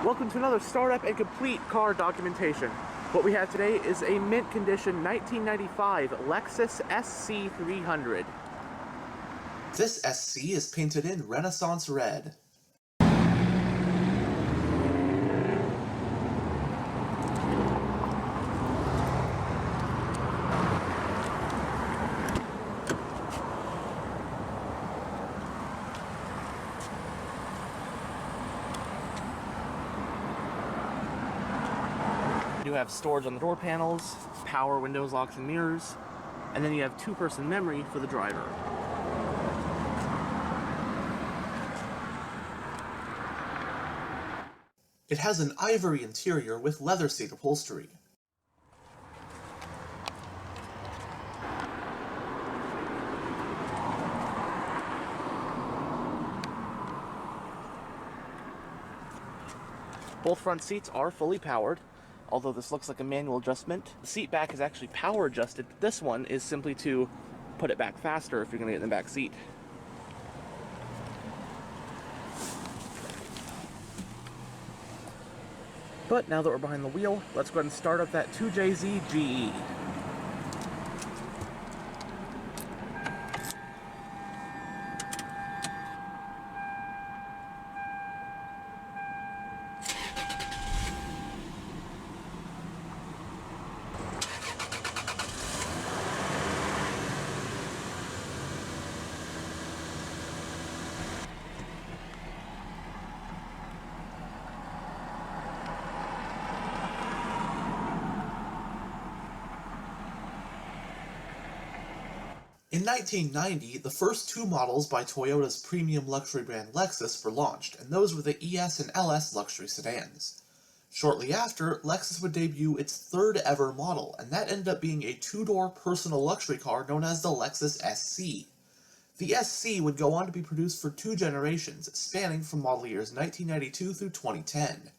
Welcome to another startup and complete car documentation. What we have today is a mint condition 1995 Lexus SC 300. This SC is painted in Renaissance Red. You have storage on the door panels, power windows, locks, and mirrors, and then you have two-person memory for the driver. It has an ivory interior with leather seat upholstery. Both front seats are fully powered, although this looks like a manual adjustment. The seat back is actually power adjusted. This one is simply to put it back faster if you're going to get in the back seat. But now that we're behind the wheel, let's go ahead and start up that 2JZ GE. In 1990, the first two models by Toyota's premium luxury brand Lexus were launched, and those were the ES and LS luxury sedans. Shortly after, Lexus would debut its third ever model, and that ended up being a two-door personal luxury car known as the Lexus SC. The SC would go on to be produced for two generations, spanning from model years 1992 through 2010.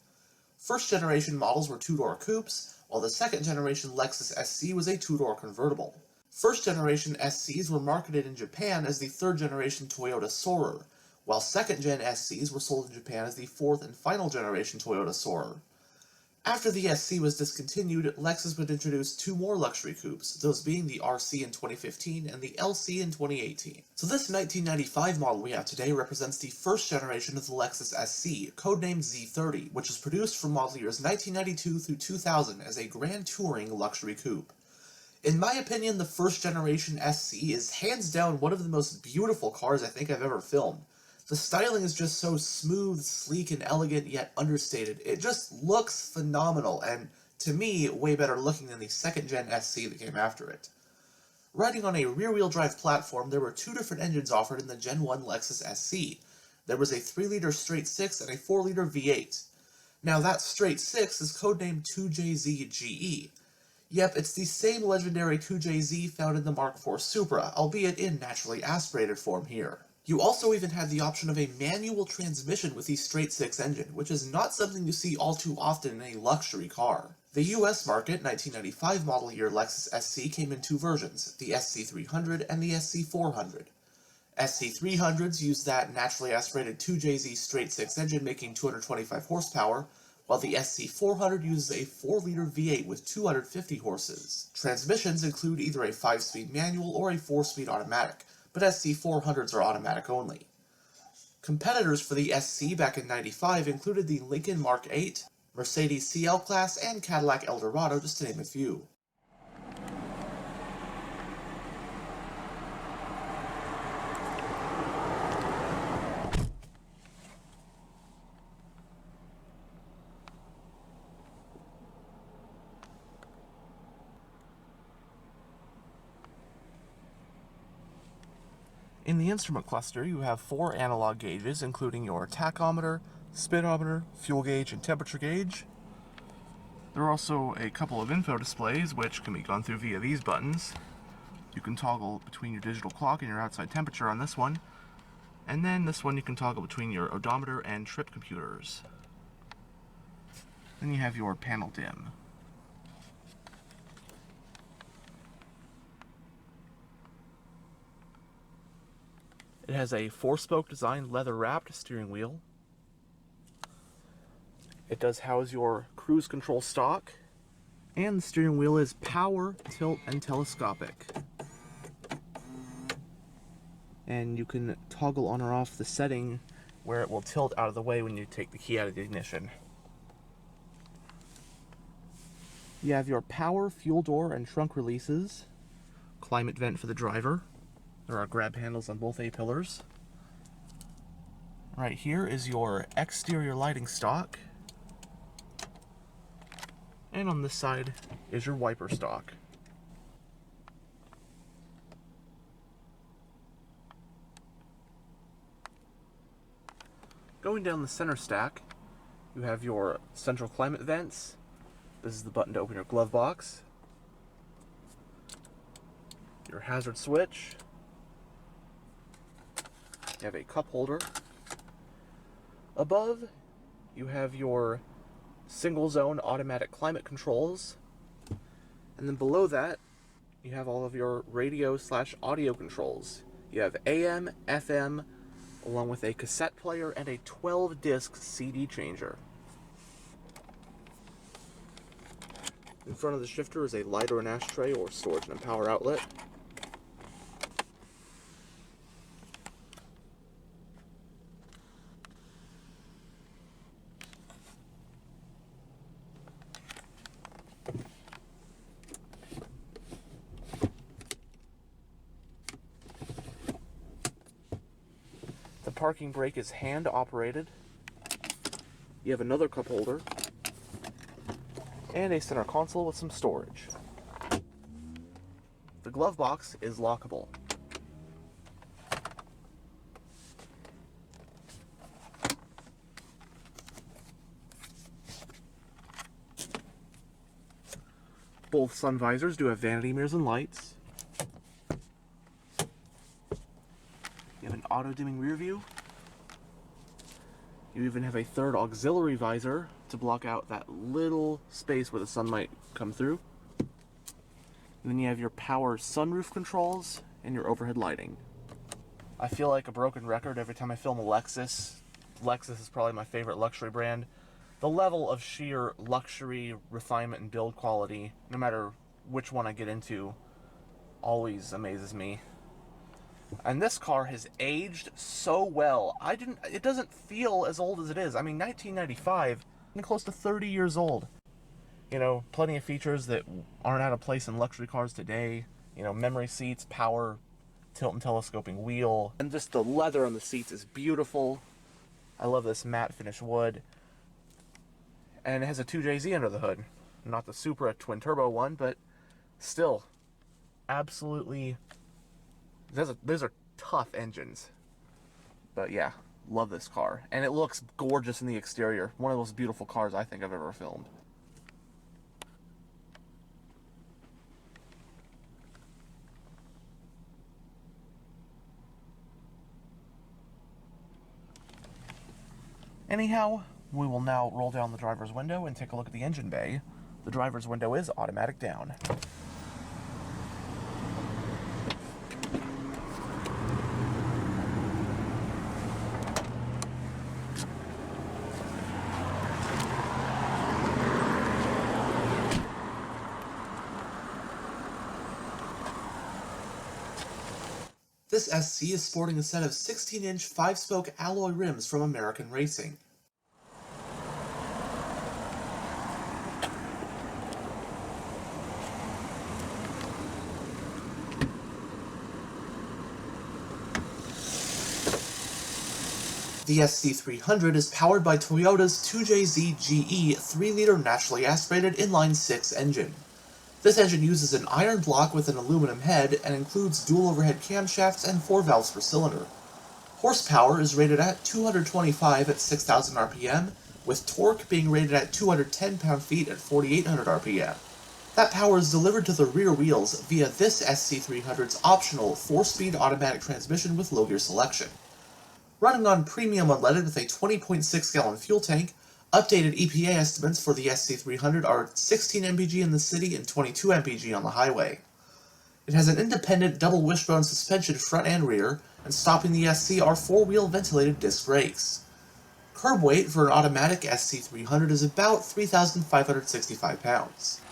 First generation models were two-door coupes, while the second generation Lexus SC was a two-door convertible. First generation SCs were marketed in Japan as the third generation Toyota Soarer, while second gen SCs were sold in Japan as the fourth and final generation Toyota Soarer. After the SC was discontinued, Lexus would introduce two more luxury coupes, those being the RC in 2015 and the LC in 2018. So this 1995 model we have today represents the first generation of the Lexus SC, codenamed Z30, which was produced from model years 1992 through 2000 as a grand touring luxury coupe. In my opinion, the first generation SC is hands down one of the most beautiful cars I think I've ever filmed. The styling is just so smooth, sleek, and elegant, yet understated. It just looks phenomenal, and to me, way better looking than the second gen SC that came after it. Riding on a rear-wheel drive platform, there were two different engines offered in the Gen 1 Lexus SC. There was a 3-liter straight 6 and a 4-liter V8. Now that straight 6 is codenamed 2JZ GE. Yep, it's the same legendary 2JZ found in the Mark IV Supra, albeit in naturally aspirated form here. You also even had the option of a manual transmission with the straight 6 engine, which is not something you see all too often in a luxury car. The US market 1995 model year Lexus SC came in two versions, the SC300 and the SC400. SC300s used that naturally aspirated 2JZ straight 6 engine making 225 horsepower, while the SC400 uses a 4-liter V8 with 250 horses. Transmissions include either a 5-speed manual or a 4-speed automatic, but SC400s are automatic only. Competitors for the SC back in '95 included the Lincoln Mark 8, Mercedes CL Class, and Cadillac Eldorado, just to name a few. In the instrument cluster, you have 4 analog gauges, including your tachometer, speedometer, fuel gauge, and temperature gauge. There are also a couple of info displays, which can be gone through via these buttons. You can toggle between your digital clock and your outside temperature on this one. And then this one you can toggle between your odometer and trip computers. Then you have your panel dim. It has a 4-spoke design leather-wrapped steering wheel. It does house your cruise control stock, and the steering wheel is power, tilt, and telescopic. And you can toggle on or off the setting where it will tilt out of the way when you take the key out of the ignition. You have your power, fuel door, and trunk releases, climate vent for the driver. There are grab handles on both A-pillars. Right here is your exterior lighting stock. And on this side is your wiper stock. Going down the center stack, you have your central climate vents. This is the button to open your glove box. Your hazard switch. You have a cup holder. Above, you have your single zone automatic climate controls. And then below that, you have all of your radio/audio controls. You have AM, FM, along with a cassette player and a 12-disc CD changer. In front of the shifter is a light or an ashtray or storage and power outlet. The parking brake is hand operated. You have another cup holder and a center console with some storage. The glove box is lockable. Both sun visors do have vanity mirrors and lights. You have an auto-dimming rear view. You even have a third auxiliary visor to block out that little space where the sun might come through. And then you have your power sunroof controls and your overhead lighting. I feel like a broken record every time I film a Lexus. Lexus is probably my favorite luxury brand. The level of sheer luxury, refinement, and build quality, no matter which one I get into, always amazes me. And this car has aged so well. It doesn't feel as old as it is. I mean, 1995, and close to 30 years old. You know, plenty of features that aren't out of place in luxury cars today. You know, memory seats, power, tilt and telescoping wheel. And just the leather on the seats is beautiful. I love this matte finish wood. And it has a 2JZ under the hood. Not the Supra twin turbo one, but still, absolutely, those are tough engines. But yeah, love this car. And it looks gorgeous in the exterior. One of those beautiful cars I think I've ever filmed. Anyhow, we will now roll down the driver's window and take a look at the engine bay. The driver's window is automatic down. This SC is sporting a set of 16-inch 5-spoke alloy rims from American Racing. The SC300 is powered by Toyota's 2JZ GE 3-liter naturally aspirated inline-6 engine. This engine uses an iron block with an aluminum head and includes dual overhead camshafts and 4 valves per cylinder. Horsepower is rated at 225 at 6,000 RPM, with torque being rated at 210 pound-feet at 4,800 RPM. That power is delivered to the rear wheels via this SC300's optional 4-speed automatic transmission with low gear selection. Running on premium unleaded with a 20.6-gallon fuel tank, updated EPA estimates for the SC300 are 16 mpg in the city and 22 mpg on the highway. It has an independent double wishbone suspension front and rear, and stopping the SC are 4-wheel ventilated disc brakes. Curb weight for an automatic SC300 is about 3,565 pounds.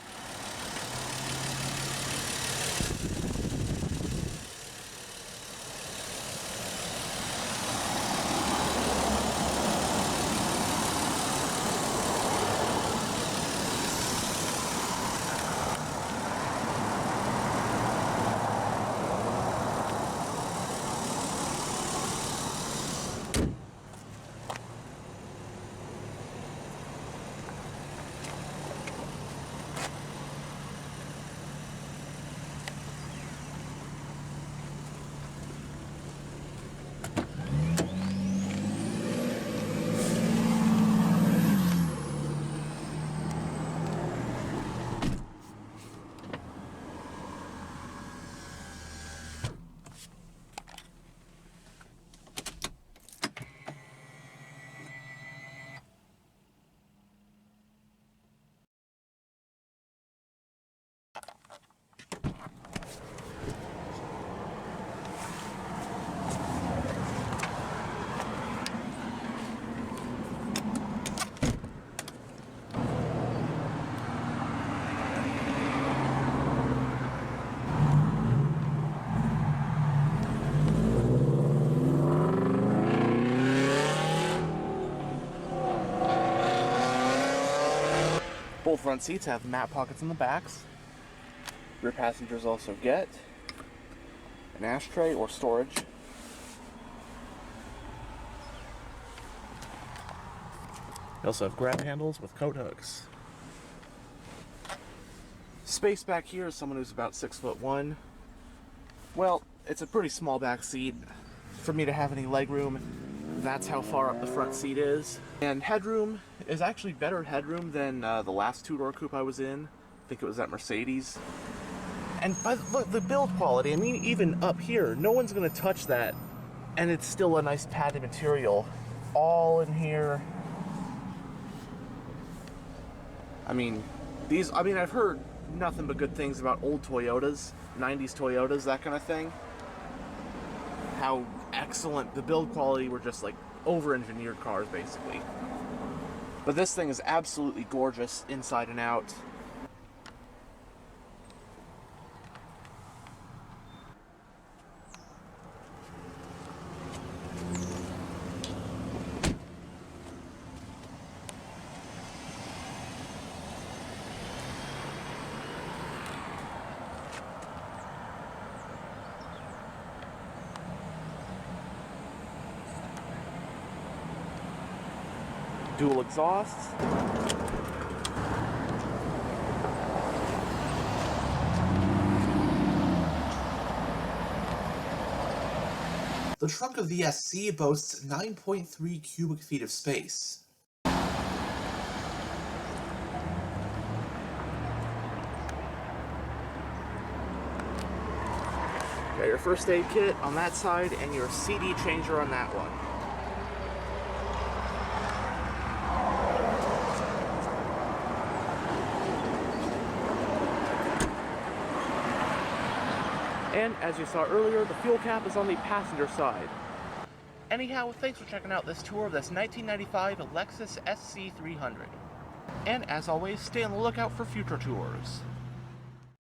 Both front seats have mat pockets in the backs. Rear passengers also get an ashtray or storage. They also have grab handles with coat hooks. Space back here is someone who's about 6'1". Well, it's a pretty small back seat for me to have any leg room. That's how far up the front seat is. And headroom is actually better headroom than the last two-door coupe I was in. I think it was at Mercedes. And look, the build quality, I mean, even up here, no one's gonna touch that, and it's still a nice padded material. All in here. I mean, I've heard nothing but good things about old Toyotas, 90s Toyotas, that kind of thing. How excellent the build quality were, just like over-engineered cars basically. But this thing is absolutely gorgeous inside and out. Dual exhausts. The trunk of the SC boasts 9.3 cubic feet of space. Got your first aid kit on that side and your CD changer on that one. And as you saw earlier, the fuel cap is on the passenger side. Anyhow, thanks for checking out this tour of this 1995 Lexus SC 300. And as always, stay on the lookout for future tours.